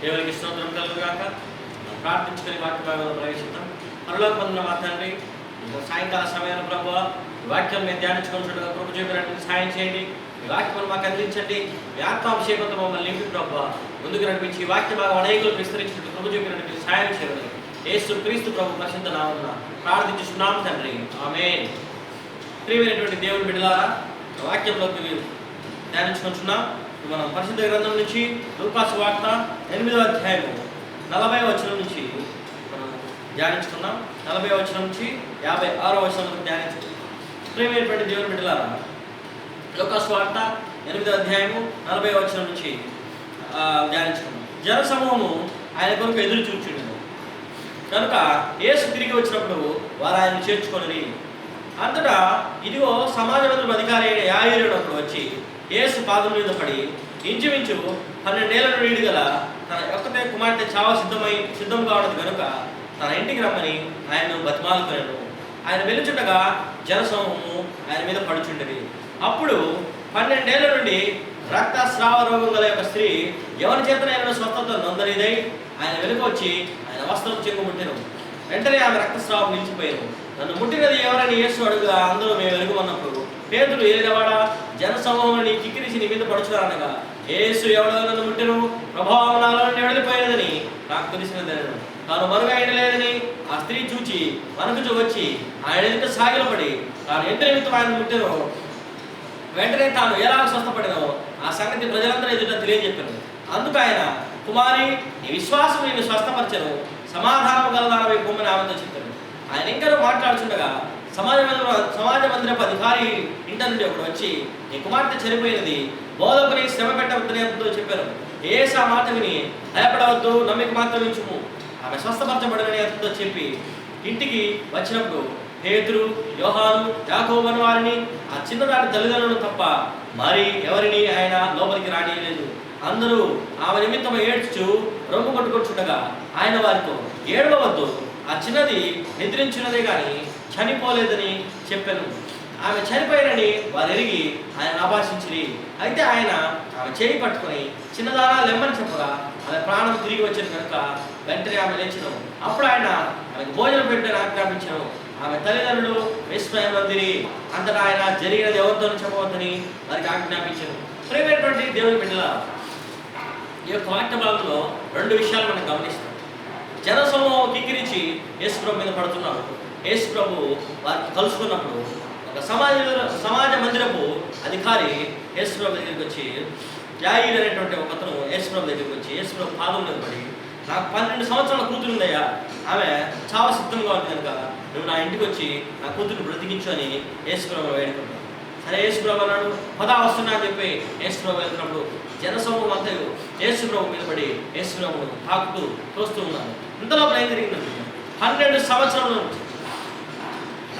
దేవునికి స్తోత్రం కలుగుగాక. ప్రార్థించుకొని వాక్య భాగంలో ప్రవేశిద్దాం. పరలోక బంధువుల మా తండ్రి, సాయంకాల సమయంలో ప్రభువా ఈ వాక్యం మేము ధ్యానించుకుంటుండగా కృప చూపినట్టు సహాయం చేయండి. ఈ వాక్యం మాకు అందించండి. మీ ఆత్మాభిషేకంతో మమ్మల్ని నింపి ప్రభువా ముందుకు నడిపించి ఈ వాక్య భాగం అనేకులు విస్తరించినట్టు కృప చూపినట్టు సహాయం చేయండి. యేసు క్రీస్తు ప్రభు పరిశుద్ధ నామమున ప్రార్థించుచున్నాం తండ్రి, ఆమేన్. ప్రియమైనటువంటి దేవుని బిడ్డలారా, వాక్యంలోకి ధ్యానించుకుంటున్నాం. మనం పరిశుద్ధ గ్రంథం నుంచి లూకాసు వార్త 8వ అధ్యాయము 40వ వచనం నుంచి మనం ధ్యానించుకున్నాం. 40వ వచనం నుంచి 56వ వచనం వరకు ధ్యానించుకున్నాం. ప్రియమైనటువంటి దేవుని బిడ్డలారా, లూకాసు వార్త 8వ అధ్యాయము 40వ వచనం నుంచి ధ్యానించుకున్నాం. జనసమూహము ఆయన కొరకు ఎదురు చూచుండెను కనుక యేసు తిరిగి వచ్చినప్పుడు వారు ఆయన్ని చేర్చుకొని, అంతటా ఇదిగో సమాజ మందిరపు అధికారి అయిన యాయీరు అప్పుడు వచ్చి యేసు పాదం మీద పడి ఇంచుమించు 12 ఏళ్ల నుండి గల తన ఒక్కతే కుమార్తె చావ సిద్ధం కావడం కనుక తన ఇంటికి రమ్మని ఆయనను బతిమాలుకొనెను. ఆయన వెలుచుండగా జనసమూహము ఆయన మీద పడుచుండేది. అప్పుడు 12 ఏళ్ల నుండి రక్తస్రావ రోగం గల యొక్క స్త్రీ ఎవరి చేతనైనా స్వస్థత నొందనిదై ఆయన వెనుక వచ్చి ఆయన వస్త్రం చెంగు ముట్టెను. వెంటనే ఆమె రక్తస్రావం నిలిచిపోయాను. నన్ను ముట్టినది ఎవరని యేసు అడుగుగా అందరూ మేము వెనుకమన్నప్పుడు పేతురు ఏలినవాడా జనసమూహాన్ని కిక్కిరిసి నీ మీద పడుచున్నారనగా యేసు ఎవడో నన్ను ముట్టెను, ప్రభావం నాలో నుండి వెళ్ళిపోయినదని నాకు తెలిసినదనను. తాను మరుగైన లేదని ఆ స్త్రీ చూచి మనకు వచ్చి ఆయన ఎదుట సాగిలపడి తాను ఎంత నిమిత్తం ఆయన ముట్టెనో వెంటనే తాను ఎలా స్వస్థపడినో ఆ సంగతి ప్రజలందరూ ఎదుట తెలియజెప్పాను. అందుకు ఆయన, కుమారి నీ విశ్వాసం నేను స్వస్థపరచను, సమాధానం గలదానమై పొమ్మని ఆమెతో చెప్పాను. ఆయన ఇంకా మాట్లాడుతుండగా సమాజ మందిరపు అధికారి ఇంటి నుండి ఒకడు వచ్చి నీ కుమార్తె చనిపోయినది, బోధకుని శ్రమ పెట్టవద్దని అతనితో చెప్పాను. యేసు ఆ మాట విని భయపడవద్దు, నమ్మిక మాత్రం ఇచ్చుము, ఆమె స్వస్థపరచబడని అతనితో చెప్పి ఇంటికి వచ్చినప్పుడు పేతురు, యోహాను, యాకోబు అను వారిని ఆ చిన్నదాని తల్లిదండ్రులను తప్ప మరి ఎవరిని ఆయన లోపలికి రానియలేదు. అందరూ ఆమె నిమిత్తం ఏడ్చుచు రొమ్ము కొట్టుకొచ్చుండగా ఆయన వారితో, ఏడవవద్దు, ఆ చిన్నది నిద్రించినదే కానీ చనిపోలేదని చెప్పాను. ఆమె చనిపోయినని వారు ఎరిగి ఆయన ఆభాషించిరి. అయితే ఆయన ఆమె చేయి పట్టుకొని చిన్నదానా లెమ్మని చెప్పగా ఆమె ప్రాణం తిరిగి వచ్చింది కనుక వెంటనే ఆమె లేచినాము. అప్పుడు ఆయన ఆమెకు భోజనం పెట్టని ఆజ్ఞాపించాను. ఆమె తల్లిదండ్రులు విస్మయం పొందిరి. అంతటా ఆయన జరిగినది ఎవరితో చెప్పవద్దని వారికి ఆజ్ఞాపించాను. ప్రియమైనటువంటి దేవుని బిడ్డల, ఈ యొక్క వాక్య భాగంలో 2 విషయాలు మనం గమనిస్తాం. జనసమూహం కిక్కిరించి యేసు ప్రభు మీద పడుతున్నారు. యేసు ప్రభు వారికి కలుసుకున్నప్పుడు ఒక సమాజ మందిరపు అధికారి యేసు ప్రభు దగ్గరికి వచ్చి, యాయీరు అనేటువంటి ఒక అతను యేసు ప్రభు దగ్గరికి వచ్చి యేసు ప్రభు పాదం మీద పడి, నాకు 12 సంవత్సరాల కూతురు ఉందయ్యా, ఆమె చావ సిద్ధంగా ఉంది కనుక నువ్వు నా ఇంటికి వచ్చి నా కూతురు బ్రతికించు అని యేసు ప్రభు వేడుకున్నాడు. సరే యేసు ప్రభు అన్నాడు, పదా వస్తున్నా అని చెప్పి యేసు ప్రభు వెళ్తున్నప్పుడు జనసమూహం అంతా యేసు ప్రభు మీద పడి యేసు ప్రభును తాకుతూ తోస్తూ ఉన్నారు. ఇంతలోపల ఏం జరిగిందంటే 12 సంవత్సరాల నుంచి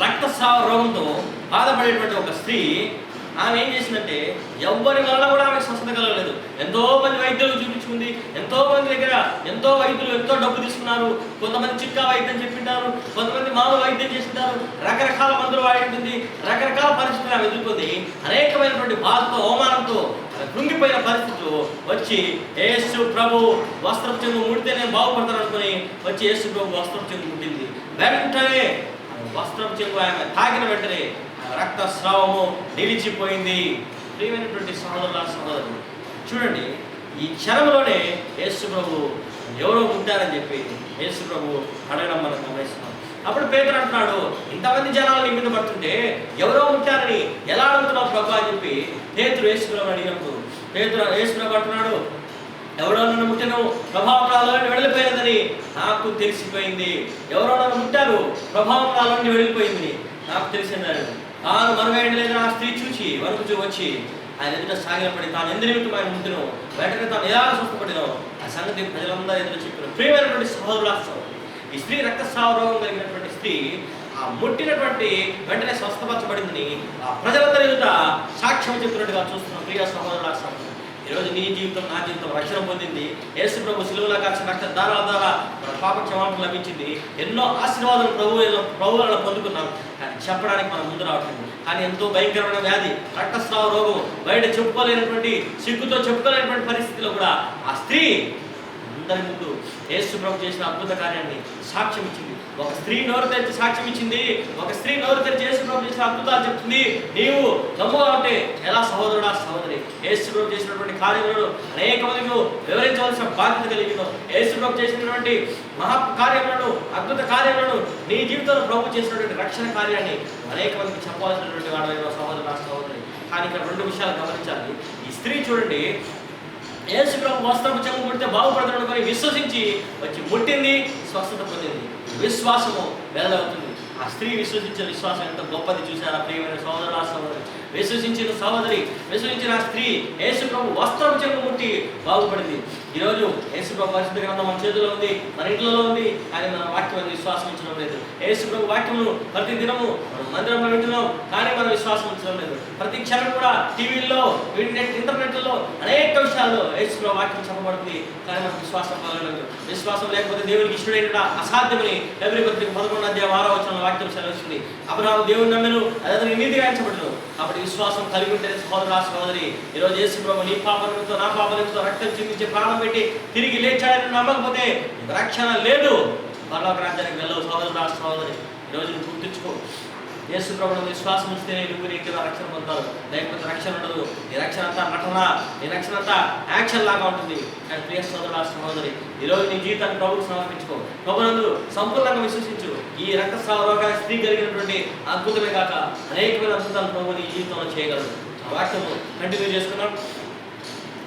రక్తస్రావ రోగంతో బాధపడేటువంటి ఒక స్త్రీ ఆమె ఏం చేసిందంటే ఎవ్వరి వల్ల కూడా ఆమె స్వస్థత కలగలేదు. ఎంతో మంది వైద్యులకు చూపించుకుంది, ఎంతో మంది దగ్గర ఎంతో వైద్యులు ఎంతో డబ్బు తీసుకున్నారు. కొంతమంది చిట్కా వైద్యం చెప్పింటారు, కొంతమంది మామూలు వైద్యం చేసింటారు, రకరకాల మందులు వాడింటుంది, రకరకాల పరిస్థితులు ఆమె ఎదుర్కొంది. అనేకమైనటువంటి బాధతో అవమానంతో కృంగిపోయిన పరిస్థితులు వచ్చి యేసు ప్రభు వస్త్రపు చెంగు ముడితే నేను బాగుపడతాను అనుకుని వచ్చి యేసు ప్రభు వస్త్రపు చెంగు ముట్టింది. వెంటనే వస్త్రపు చెంగు ఆమె తాకిన వెంటనే రక్తస్రావము నిలిచిపోయింది. ప్రియమైనటువంటి సహోదరులు చూడండి, ఈ క్షణంలోనే యేసు ప్రభు ఎవరో ముట్టారని చెప్పి యేసు ప్రభు అడగడం మనం గమనిస్తున్నాం. అప్పుడు పేతురు అంటున్నాడు, ఇంతమంది జనాలు నీ మీద పడుతుంటే ఎవరో ముట్టారని ఎలా అడుగుతున్నావు ప్రభు అని చెప్పి పేతురు యేసు ప్రభు అడిగినప్పుడు యేసు ప్రభు అంటున్నాడు, ఎవరో నన్ను ముట్టను, ప్రభావం నాలో నుండి వెళ్ళిపోయిందని నాకు తెలిసిపోయింది. ఎవరో నన్ను ముట్టారు, ప్రభావం నాలో నుండి వెళ్ళిపోయింది నాకు తెలిసిందని. తాను మరుగైన లేదని ఆ స్త్రీ చూచి వరకు వచ్చి ఆయన ఎదుట సాగిలపడి తాను ఎందు నిమిత్తం ఆయన ముట్టను, వెంటనే తాను ఎలా స్వస్థపడినో ఆ సంగతి ప్రజలందరూ ఎదురు చెప్పారు. ప్రియమైనటువంటి సహోదరులు, ఈ స్త్రీ రక్తస్రావ రోగం కలిగినటువంటి స్త్రీ ఆ ముట్టినటువంటి వెంటనే స్వస్థపరచబడిందని ఆ ప్రజలందరూ ఎదుట సాక్ష్యం చెప్పినట్టుగా చూస్తున్నాం. ప్రియ సహోదరులు, ఈరోజు నీ జీవితం నా జీవితం రక్షణ పొందింది. యేసు ప్రభు శిలువలో కాల్చిన రక్త దారాల ద్వారా మన పాప క్షమాపణ లభించింది. ఎన్నో ఆశీర్వాదాలు ప్రభు వల్ల పొందుకున్నాం. కానీ చెప్పడానికి మనం ముందు రావట్లేదు. కానీ ఎంతో భయంకరమైన వ్యాధి, రక్తస్రావ రోగం, బయట చెప్పుకోలేనటువంటి సిగ్గుతో చెప్పుకోలేనటువంటి పరిస్థితిలో కూడా ఆ స్త్రీ అందరి ముందు యేసు ప్రభు చేసిన అద్భుత కార్యాన్ని సాక్ష్యం ఇచ్చింది. ఒక స్త్రీ నోరు తెరిచి సాక్ష్యం ఇచ్చింది. ఒక స్త్రీ నోరు తెరిచి యేసు ప్రభు చేసిన అద్భుతాలు చెప్తుంది. నీవు దమ్ముగా ఉంటే ఎలా సహోదరుడా సహోదరి యేసు ప్రభు చేసినటువంటి కార్యములను అనేక మందికి వివరించవలసిన బాధ్యత కలిగిన యేసు ప్రభు చేసినటువంటి మహా కార్యములను అద్భుత కార్యములను నీ జీవితంలో ప్రభు చేసినటువంటి రక్షణ కార్యాన్ని అనేక మందికి చెప్పవలసినటువంటి వాడు సహోదరుడా సహోదరి. కానీ ఇక్కడ 2 విషయాలు గమనించాలి. ఈ స్త్రీ చూడండి, యేసు ప్రభు వస్త్రపు చెంగు ముడితే బాగుపడతాడు అని విశ్వసించి వచ్చి ముట్టింది, స్వస్థత పొందింది. విశ్వాసము వెల్లడవుతుంది. ఆ స్త్రీ విశ్వసించిన విశ్వాసం ఎంత గొప్పది చూశారా ప్రియమైన సహోదరుడా సహోదరి. విశ్వసించిన సహోదరి, విశ్వసించిన స్త్రీ యేసు ప్రభు వస్త్రపు చెంగు ముట్టి బాగుపడింది. ఈరోజు యేసు ప్రభు పరిశుద్ధ గ్రంథం మన చేతిలో ఉంది, మన ఇంట్లో ఉంది, కానీ మన వాక్యం విశ్వాసం ఉంచడం లేదు. యేసు ప్రభు వాక్యమును ప్రతి దినము మనం మందిరంలో వింటున్నాం, కానీ మనం విశ్వాసం ఉంచడం లేదు. ప్రతి క్షణం కూడా టీవీల్లో, ఇంటర్నెట్లో అనేక విషయాల్లో యేసు ప్రభు వాక్యం చెప్పబడుతుంది, కానీ మనకు విశ్వాసం కలగలేదు. విశ్వాసం లేకపోతే దేవునికి ఇష్టడైన అసాధ్యమని హెబ్రీ పత్రిక 11:6 వాక్యం సెలవిస్తుంది. అబ్రహాము దేవుని నమ్మెను, అతనికి నీతిగా ఎంచబడును. కాబట్టి విశ్వాసం కలిగి ఉంటే సహోదరా సహోదరి, ఈరోజు యేసు ప్రభు నీ పాప నిమిత్తం నా పాప నిమిత్తం రక్తం చిందించి ప్రాణం పెట్టి తిరిగి లేచాడని నమ్మకపోతే రక్షణ లేదు, పరలోక రాజ్యానికి వెళ్ళవు సహోదరా సహోదరి. ఈరోజు నువ్వు గుర్తుంచుకో, యేసు ప్రభువును విశ్వాసం ఉంచితే నువ్వు నీటిగా రక్షణ పొందుతావు, లేకపోతే రక్షణ ఉండదు. నీ రక్షణ అంతా నటన, నీ రక్షణ అంతా యాక్షన్ లాగా ఉంటుంది. కానీ ప్రియ సహోదరుడా సహోదరి, ఈరోజు నీ జీవితాన్ని ప్రభువుకు సమర్పించుకో, ప్రభువునందు సంపూర్ణంగా విశ్వసించు. ఈ రక్తస్రావ రోగానికి స్త్రీ కలిగినటువంటి అద్భుతమే కాక అనేకమైన అద్భుతాలు ప్రభు నీ జీవితంలో చేయగలరు. ఆ వాక్యము కంటిన్యూ చేసుకున్నాం.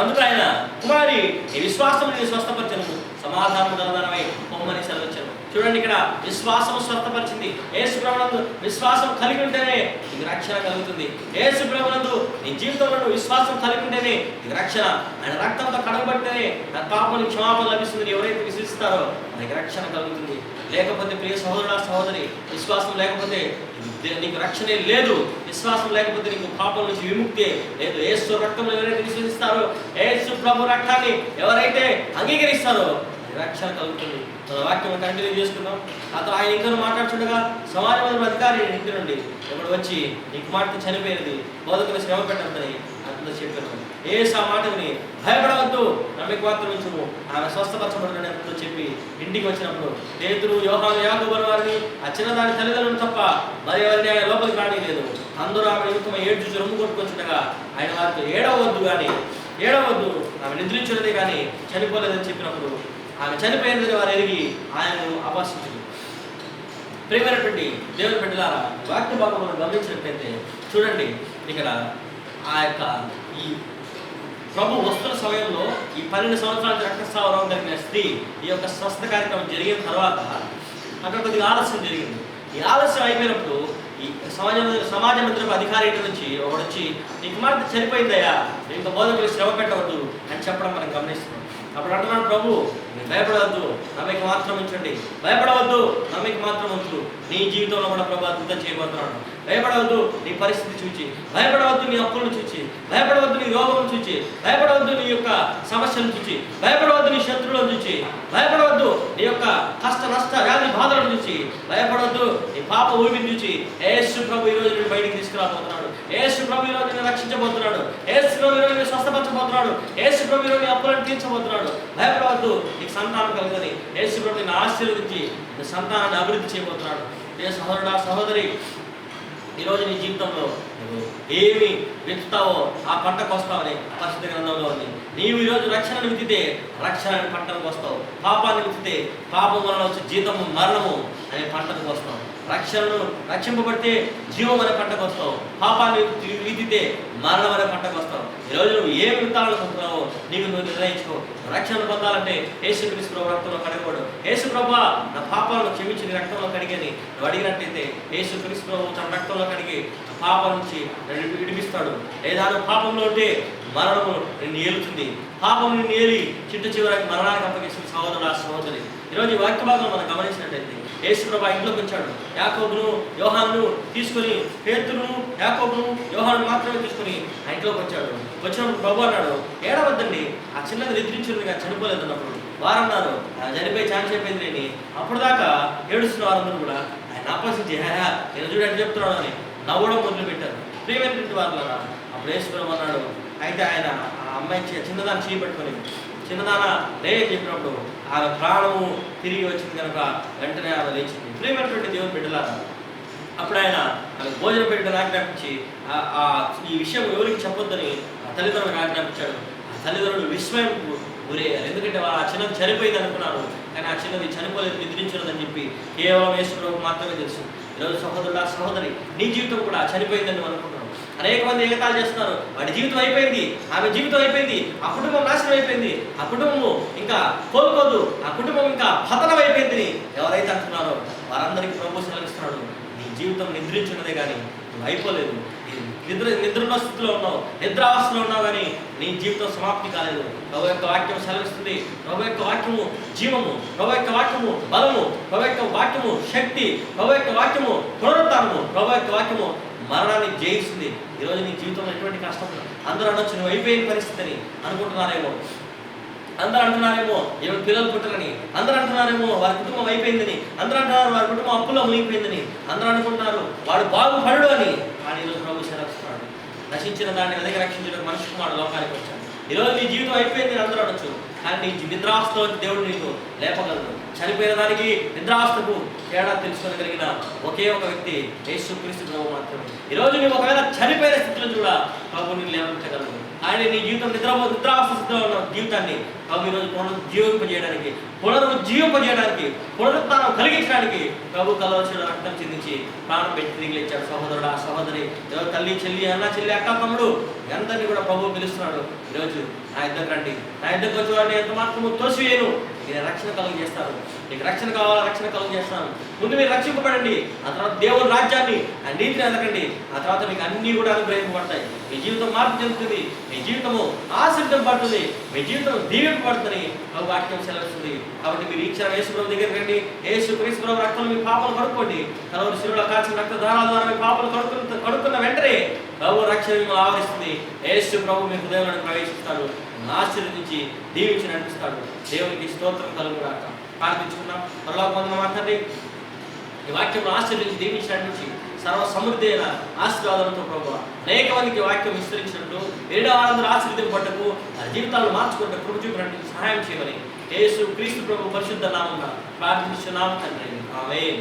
అందుకు ఆయన కుమారి నీ విశ్వాసం నీ స్వస్థపరచను, సమాధానం గలదానమై పొమ్మని సెలవించాను. చూడండి, ఇక్కడ విశ్వాసం స్వస్థపరిచింది. యేసు ప్రభువునందు విశ్వాసం కలిగి ఉంటేనే నీకు రక్షణ కలుగుతుంది. యేసు ప్రభువునందు నీ జీవితంలో విశ్వాసం కలిగి ఉంటేనే నీకు రక్షణ. ఆయన రక్తంతో కడగబడితేనే నా పాపని క్షమాపణ లభిస్తుంది. ఎవరైతే విశ్వసిస్తారో నీకు రక్షణ కలుగుతుంది. లేకపోతే ప్రియ సహోదరుడా సహోదరి, విశ్వాసం లేకపోతే నీకు రక్షణే లేదు. విశ్వాసం లేకపోతే నీకు పాపం నుంచి విముక్తి లేదు. యేసు రక్తంలో ఎవరైతే విశ్వసిస్తారో, యేసు ప్రభు రక్తాన్ని ఎవరైతే అంగీకరిస్తారో రక్షణ కలుగుతుంది. మన వాక్యం కంటిన్యూ చేసుకున్నాం. అతను ఆయన ఇంకా మాట్లాడుతుండగా సమాజ మందిరం అధికారి ఇంటి నుండి ఎప్పుడు వచ్చి నీ కుమార్తె చనిపోయినది, బోధకుని శ్రమ పెట్టద్దని అతను చెప్పాను. యేసు ఆ మాటని భయపడవద్దు, నమ్మిక మాత్రం ఉంచుము, ఆమె స్వస్థపరచబడుతుందని అతను చెప్పి ఇంటికి వచ్చినప్పుడు పేతురు, యోహాను, యాకోబు వారిని ఆ చిన్నదాని తల్లిదండ్రులు తప్ప మరి ఎవరిని ఆయన లోపలికి రానిలేదు. అందరూ ఆమె నిమిత్తం ఏడ్చి రొమ్ము కొట్టుకొచ్చుండగా ఆయన వారితో ఏడవద్దు, ఆమె నిద్రించినదే కానీ చనిపోలేదని చెప్పినప్పుడు ఆమె చనిపోయినది వారు ఎరిగి ఆయనను అపహసించారు. ప్రియమైనటువంటి దేవుని బిడ్డలారా, వాక్య భాగం మనం గమనించినట్లయితే చూడండి, ఇక్కడ ఆ యొక్క ఈ ప్రభు వస్తున్న సమయంలో ఈ 12 సంవత్సరాల రక్తస్రావ రోగం కలిగిన స్త్రీ ఈ యొక్క స్వస్థ కార్యక్రమం జరిగిన తర్వాత అక్కడ కొద్దిగా ఆలస్యం జరిగింది. ఈ ఆలస్యం అయిపోయినప్పుడు ఈ సమాజ మందిరపు అధికారి నుంచి ఒకడు వచ్చి నీ కుమార్తె చనిపోయిందయ్యా, ఇంత బోధకులు శ్రమ పెట్టవద్దు అని చెప్పడం మనం గమనిస్తున్నాం. అప్పుడు అంటున్నాడు ప్రభు, భయపడవద్దు, నమ్మిక మాత్రం ఉంచండి. భయపడవద్దు, నమ్మిక మాత్రం ఉంచు. నీ జీవితంలో కూడా ప్రభు అద్భుతం చేయబోతున్నాడు. భయపడవద్దు నీ పరిస్థితి చూచి, భయపడవద్దు నీ అప్పులను చూచి, భయపడవద్దు నీ రోగం చూచి, భయపడవద్దు నీ యొక్క సమస్యలను చూచి, భయపడవద్దు నీ శత్రువులను చూచి, భయపడవద్దు నీ యొక్క కష్ట నష్ట వ్యాధి బాధలను చూచి, భయపడవద్దు నీ పాప ఊపిని చూచి. యేసు ప్రభు ఈరోజు నేను బయటికి తీసుకురాబోతున్నాడు. యేసు ప్రభు ఈరోజు నేను రక్షించబోతున్నాడు. యేసు ప్రభు ఈరోజు నేను స్వస్థపరచబోతున్నాడు. యేసు ప్రభు ఈరోజు నీ అప్పులను తీర్చబోతున్నాడు. భయపడవద్దు, నీకు సంతానం కలుగుతుంది. యేసు ప్రభు నిన్ను ఆశీర్వదించి నీ సంతానాన్ని అభివృద్ధి చేయబోతున్నాడు. ఏ సహోదరుడా సహోదరి, ఈరోజు నీ జీవితంలో నువ్వు ఏమి విత్తుతావో ఆ పంటకు వస్తావని పరిశుద్ధ గ్రంథంలో ఉంది. నీవు ఈరోజు రక్షణను విత్తితే రక్షణ పంటకు వస్తావు. పాపాన్ని విత్తితే పాపం వలన వచ్చే జీతము మరణము అనే పంటకు వస్తావు. రక్షణను రక్షింపబడితే జీవం అనే పంటకు వస్తావు. పాపాన్ని విత్తితే మరణం అనే పంటకు వస్తావు. ఈరోజు నువ్వు ఏమి విత్తాలనుకుంటున్నావో నీకు నువ్వు నిర్ణయించుకో. రక్షణను పొందాలంటే యేసుక్రీస్తు ప్రభు రక్తంలో కడగబడు. యేసు ప్రభువా నా పాపాలను క్షమించి నీ రక్తంలో కడిగని నువ్వు అడిగినట్టయితే యేసుక్రీస్తు ప్రభు తన రక్తంలో కడిగి పాపం నుంచి విడిపిస్తాడు. లేదా నువ్వు పాపంలో ఉంటే మరణము నిన్ను ఏలుతుంది. పాపం నిన్ను ఏలి చిట్ట చివరికి మరణానికి అప్పగిస్తుంది. సహోదరుడా సహోదరి, ఈరోజు ఈ వాక్య భాగం మనం గమనించినట్టయితే యేసు ప్రభు ఇంట్లోకి వచ్చాడు. యాకోబును యోహానును తీసుకొని, పేతురును యాకోబును యోహాను మాత్రమే తీసుకొని ఆ ఇంట్లోకి వచ్చాడు. వచ్చినప్పుడు ప్రభు అన్నాడు, ఏడవద్దండి, ఆ చిన్నది నిద్రించింది కానీ చనిపోలేదు అన్నప్పుడు వారన్నారు చనిపోయి ఛాన్స్ అయిపోయింది అని. అప్పుడు దాకా ఏడుస్తున్న వారందరూ కూడా ఆయన అపహసించి నేను చూడండి చెప్తున్నాడు అని నవ్వడం మొదలుపెట్టారు. ప్రియమైనటువంటి వారులారా, అప్పుడు యేసు ప్రభు అన్నాడు, అయితే ఆయన ఆ అమ్మాయి చిన్నదాన్ని చేయి పట్టుకొని చిన్నదాన లే చెప్పినప్పుడు ఆమె ప్రాణము తిరిగి వచ్చింది కనుక వెంటనే ఆమె లేచింది. ప్రియమైనటువంటి దేవుని బిడ్డలారా, అప్పుడు ఆయన ఆమె భోజనం పెట్టడం ఆజ్ఞాపించి ఈ విషయం ఎవరికి చెప్పొద్దని తల్లిదండ్రులకు ఆజ్ఞాపించాడు. ఆ తల్లిదండ్రులు విస్మయం గురయ్యారు. ఎందుకంటే ఆ చిన్నది చనిపోయింది అనుకున్నారు, కానీ ఆ చిన్నది చనిపోలేదు, నిద్రించినదని చెప్పి కేవలం యేసు ప్రభువుకు మాత్రమే తెలుసు. ఈరోజు సహోదరుడా సహోదరి, నీ జీవితం కూడా చనిపోయిందని నువ్వు అనుకుంటున్నావు. అనేక మంది ఏకతాలు చేస్తున్నారు, వాడి జీవితం అయిపోయింది, ఆమె జీవితం అయిపోయింది, ఆ కుటుంబం నాశనం అయిపోయింది, ఆ కుటుంబము ఇంకా కోలుకోదు, ఆ కుటుంబం ఇంకా పతనం అయిపోయింది ఎవరైతే అంటున్నారో వారందరికీ ప్రభు సెలవిస్తున్నాడు, నీ జీవితం నిద్రించున్నదే కానీ నువ్వు అయిపోలేదు. నిద్రలో స్థితిలో ఉన్నావు, నిద్రావస్థలో ఉన్నావు, కానీ నీ జీవితం సమాప్తి కాలేదు. ప్రభు యొక్క వాక్యం సెలవిస్తుంది. ప్రభు యొక్క వాక్యము జీవము, ప్రభు యొక్క వాక్యము బలము, ప్రభు యొక్క వాక్యము శక్తి, ప్రభు యొక్క వాక్యము పునరుత్థానము, ప్రభు యొక్క వాక్యము మరణాన్ని జయిస్తుంది. ఈరోజు నీ జీవితంలో ఎటువంటి కష్టం అందరూ అనొచ్చు నువ్వు అయిపోయిన పరిస్థితిని అనుకుంటున్నారేమో, అందరూ అంటున్నారేమో ఏమి పిల్లలు పుట్టరని, అందరూ అంటున్నారేమో వారి కుటుంబం అయిపోయిందని, అందరూ అంటున్నారు వారి కుటుంబం అప్పులో మునిగిపోయిందని, అందరూ అనుకుంటున్నారు వాడు బాగుపడు అని. కానీ ఈరోజు ప్రభు సెలవిస్తున్నాడు, నశించిన దాన్ని వెనక రక్షించడానికి మనిషి కుమారుడు లోకానికి వచ్చాడు. ఈరోజు నీ జీవితం అయిపోయింది అందరూ అనొచ్చు, కానీ నీ నిద్రావస్థలో దేవుడు నీకు లేపగలడు. చనిపోయిన దానికి నిద్రావస్థకు తేడా తెలుసుకోగలిగిన ఒకే ఒక వ్యక్తి యేసుక్రీస్తు ప్రభు మాత్రమే. ఈరోజు నువ్వు ఒకవేళ చనిపోయిన స్థితిలో కూడా ప్రభు నీకు లేపించగలడు. ఆయన నీ జీవితం నిద్రావస్థ స్థితిలో ఉన్న జీవితాన్ని ప్రభు ఈరోజు పునరుజ్జీవింపజేయడానికి, పునరుత్థానం కలిగించడానికి ప్రభు కలవచ్చిన రక్తం చిందించి ప్రాణం పెట్టి తిరిగి లేచాడు. సహోదరుడు ఆ సహోదరి, ఈరోజు తల్లి చెల్లి అన్న చెల్లి అక్క తమ్ముడు అందరినీ కూడా ప్రభు పిలుస్తున్నాడు. ఈరోజు నా ఇద్దరు రండి, నా ఇద్దరికి వచ్చి వాడిని ఎంత మాత్రము తోసివేయను, నేను రక్షణ కలుగు చేస్తాను. నీకు రక్షణ కావాలా, రక్షణ కలుగు చేస్తాను. ముందు మీరు రక్షింపబడండి, ఆ తర్వాత దేవుని రాజ్యాన్ని ఆ నీతిని ఎదగండి, ఆ తర్వాత మీకు అన్నీ కూడా అనుగ్రహింపబడతాయి. మీ జీవితం మార్పు చెందుతుంది, మీ జీవితము ఆశీర్వదింపబడుతుంది, మీ జీవితం దీవింపబడుతుంది వాక్యం సెలవుస్తుంది. కాబట్టి మీరు ఇచ్చిన యేసు ప్రభు దగ్గరికి రండి, యేసుక్రీస్తు ప్రభు రక్తంలో మీ పాపలు కడుక్కోండి. కలవరి శిలువలో కాల్చిన రక్తధారాల ద్వారా మీ పాపలు కడుక్కున్న వెంటనే ప్రభు రక్షణ మిమ్మల్ని ఆవరిస్తుంది. యేసు ప్రభు మీ హృదయంలో ప్రవేశిస్తాడు, ఆశీర్వదించి దీవించి నడిపిస్తాడు. దేవునికి స్తోత్రం కలుగుగాక. ప్రార్థించుకున్నాం. పరలోకమందున మా తండ్రి, ఈ వాక్యం ఆశీర్వదించి దీవించి నడిపించి సర్వ సమృద్ధి అయిన ఆశీర్వాదాలతో ప్రభు అనేక మందికి వాక్యం విస్తరించినట్టు 700 ఆశీర్వదింపటకు ఆ జీవితాలను మార్చుకుంటే కృప చూపినట్టు సహాయం చేయమని యేసు క్రీస్తు ప్రభు పరిశుద్ధ నామమున ప్రార్థించున్నాము తండ్రి. ఆమేన్.